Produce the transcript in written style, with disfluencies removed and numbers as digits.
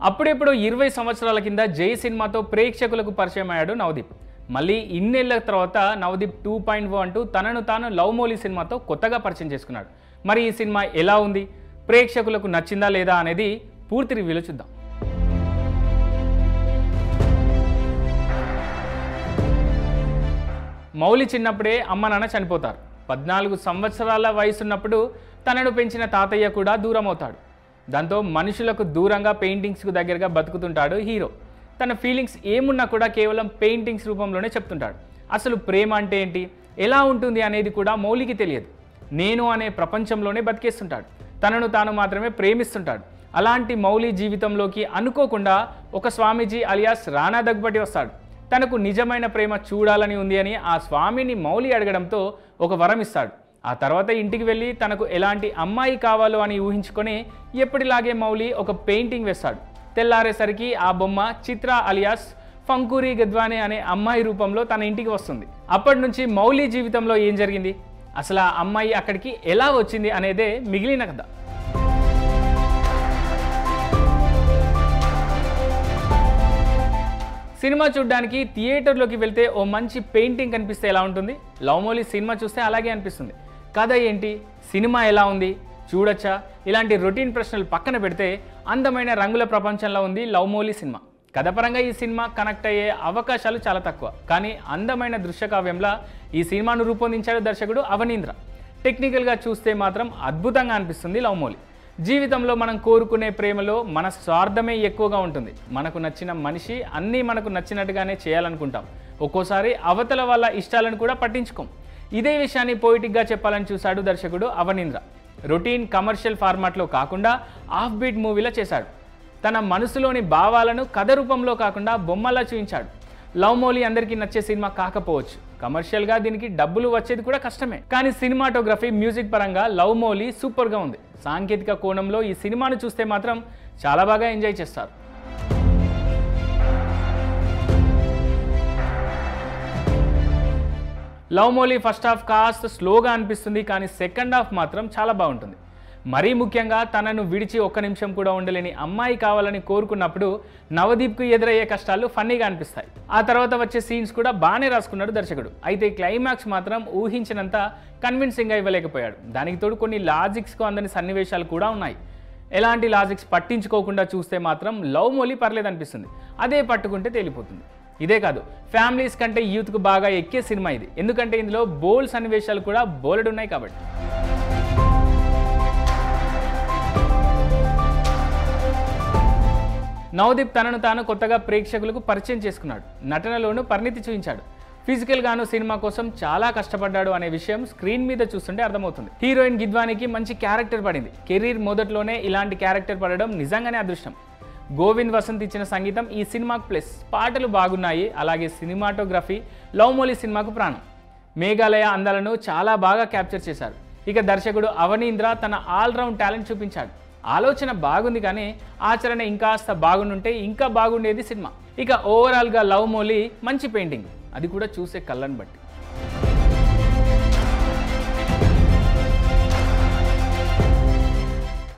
అప్పుడెప్పుడు 20 సంవత్సరాల కింద జై సినిమాతో ప్రేక్షకులకు పరిచయం అయ్యాడు నవదీప్. మళ్ళీ ఇన్నేళ్ల తర్వాత నవదీప్ 2.0 అంటూ తనను తాను లవ్ మోలీ సినిమాతో కొత్తగా పరిచయం చేసుకున్నాడు. మరి ఈ సినిమా ఎలా ఉంది, ప్రేక్షకులకు నచ్చిందా లేదా అనేది పూర్తి రివ్యూలో చూద్దాం. మౌలి చిన్నప్పుడే అమ్మ నాన్న చనిపోతారు. 14 సంవత్సరాల వయసున్నప్పుడు తనను పెంచిన తాతయ్య కూడా దూరం అవుతాడు. దాంతో మనుషులకు దూరంగా పెయింటింగ్స్కు దగ్గరగా బతుకుతుంటాడు హీరో. తన ఫీలింగ్స్ ఏమున్నా కూడా కేవలం పెయింటింగ్స్ రూపంలోనే చెప్తుంటాడు. అసలు ప్రేమ అంటే ఏంటి, ఎలా ఉంటుంది అనేది కూడా మౌలికి తెలియదు. నేను అనే ప్రపంచంలోనే బతికేస్తుంటాడు. తనను తాను మాత్రమే ప్రేమిస్తుంటాడు. అలాంటి మౌలి జీవితంలోకి అనుకోకుండా ఒక స్వామీజీ అలియాస్ రానా దగ్గుబాటి వస్తాడు. తనకు నిజమైన ప్రేమ చూడాలని ఉంది అని ఆ స్వామిని మౌలి అడగడంతో ఒక వరం ఇస్తాడు. ఆ తర్వాత ఇంటికి వెళ్ళి తనకు ఎలాంటి అమ్మాయి కావాలో అని ఊహించుకొని ఎప్పటిలాగే మౌలి ఒక పెయింటింగ్ వేస్తాడు. తెల్లారేసరికి ఆ బొమ్మ చిత్ర అలియాస్ ఫంకూరి గద్వానే అనే అమ్మాయి రూపంలో తన ఇంటికి వస్తుంది. అప్పటి నుంచి మౌలి జీవితంలో ఏం జరిగింది, అసలు ఆ అమ్మాయి అక్కడికి ఎలా వచ్చింది అనేదే మిగిలిన కథ. సినిమా చూడడానికి థియేటర్లోకి వెళ్తే ఓ మంచి పెయింటింగ్ కనిపిస్తే ఎలా ఉంటుంది, లవ్ మోలీ సినిమా చూస్తే అలాగే అనిపిస్తుంది. కథ ఏంటి, సినిమా ఎలా ఉంది, చూడొచ్చా, ఇలాంటి రొటీన్ ప్రశ్నలు పక్కన పెడితే అందమైన రంగుల ప్రపంచంలో ఉంది లవ్ మోలీ సినిమా. కథపరంగా ఈ సినిమా కనెక్ట్ అయ్యే అవకాశాలు చాలా తక్కువ, కానీ అందమైన దృశ్యకావ్యంలా ఈ సినిమాను రూపొందించాడు దర్శకుడు అవనీంద్ర. టెక్నికల్గా చూస్తే మాత్రం అద్భుతంగా అనిపిస్తుంది లవ్ మోలీ. జీవితంలో మనం కోరుకునే ప్రేమలో మన స్వార్థమే ఎక్కువగా ఉంటుంది. మనకు నచ్చిన మనిషి అన్నీ మనకు నచ్చినట్టుగానే చేయాలనుకుంటాం. ఒక్కోసారి అవతల వాళ్ళ ఇష్టాలను కూడా పట్టించుకోం. ఇదే విషయాన్ని పోయిటిక్గా చెప్పాలని చూశాడు దర్శకుడు అవనీంద్ర. రొటీన్ కమర్షియల్ ఫార్మాట్లో కాకుండా ఆఫ్ బీట్ మూవీలా చేశాడు. తన మనసులోని భావాలను కథ రూపంలో కాకుండా బొమ్మలా చూపించాడు. లవ్ మోలీ అందరికీ నచ్చే సినిమా కాకపోవచ్చు, కమర్షియల్గా దీనికి డబ్బులు వచ్చేది కూడా కష్టమే. కానీ సినిమాటోగ్రఫీ, మ్యూజిక్ పరంగా లవ్ మోలీ సూపర్గా ఉంది. సాంకేతిక కోణంలో ఈ సినిమాను చూస్తే మాత్రం చాలా బాగా ఎంజాయ్ చేస్తారు. లవ్ మోలీ ఫస్ట్ హాఫ్ కాస్త స్లోగా అనిపిస్తుంది, కానీ సెకండ్ హాఫ్ మాత్రం చాలా బాగుంటుంది. మరీ ముఖ్యంగా తనను విడిచి ఒక్క నిమిషం కూడా ఉండలేని అమ్మాయి కావాలని కోరుకున్నప్పుడు నవదీప్కు ఎదురయ్యే కష్టాలు ఫన్నీగా అనిపిస్తాయి. ఆ తర్వాత వచ్చే సీన్స్ కూడా బాగానే రాసుకున్నాడు దర్శకుడు. అయితే క్లైమాక్స్ మాత్రం ఊహించినంత కన్విన్సింగ్గా ఇవ్వలేకపోయాడు. దానికి తోడు కొన్ని లాజిక్స్కు అందని సన్నివేశాలు కూడా ఉన్నాయి. ఎలాంటి లాజిక్స్ పట్టించుకోకుండా చూస్తే మాత్రం లవ్ మోలీ పర్లేదు అనిపిస్తుంది. అదే పట్టుకుంటే తేలిపోతుంది. ఇదే కాదు, ఫ్యామిలీస్ కంటే యూత్కు బాగా ఎక్కే సినిమా ఇది. ఎందుకంటే ఇందులో బోల్డ్ సన్నివేశాలు కూడా బోలెడు ఉన్నాయి కాబట్టి. నవదీప్ తనను తాను కొత్తగా ప్రేక్షకులకు పరిచయం చేసుకున్నాడు. నటనలోనూ పరిణితి చూపించాడు. ఫిజికల్గాను సినిమా కోసం చాలా కష్టపడ్డాడు అనే విషయం స్క్రీన్ మీద చూస్తుంటే అర్థమవుతుంది. హీరోయిన్ గిద్వానికి మంచి క్యారెక్టర్ పడింది. కెరీర్ మొదట్లోనే ఇలాంటి క్యారెక్టర్ పడడం నిజంగానే అదృష్టం. గోవింద్ వసంత్ ఇచ్చిన సంగీతం ఈ సినిమాకు ప్లస్. పాటలు బాగున్నాయి. అలాగే సినిమాటోగ్రఫీ లవ్ మోలీ సినిమాకు ప్రాణం. మేఘాలయ అందాలను చాలా బాగా క్యాప్చర్ చేశారు. ఇక దర్శకుడు అవనీంద్ర తన ఆల్రౌండ్ టాలెంట్ చూపించాడు. ఆలోచన బాగుంది, కానీ ఆచరణ ఇంకాస్త బాగుండుంటే ఇంకా బాగుండేది సినిమా. ఇక ఓవరాల్గా లవ్ మోలీ మంచి పెయింటింగ్, అది కూడా చూసే కళ్ళను బట్టి.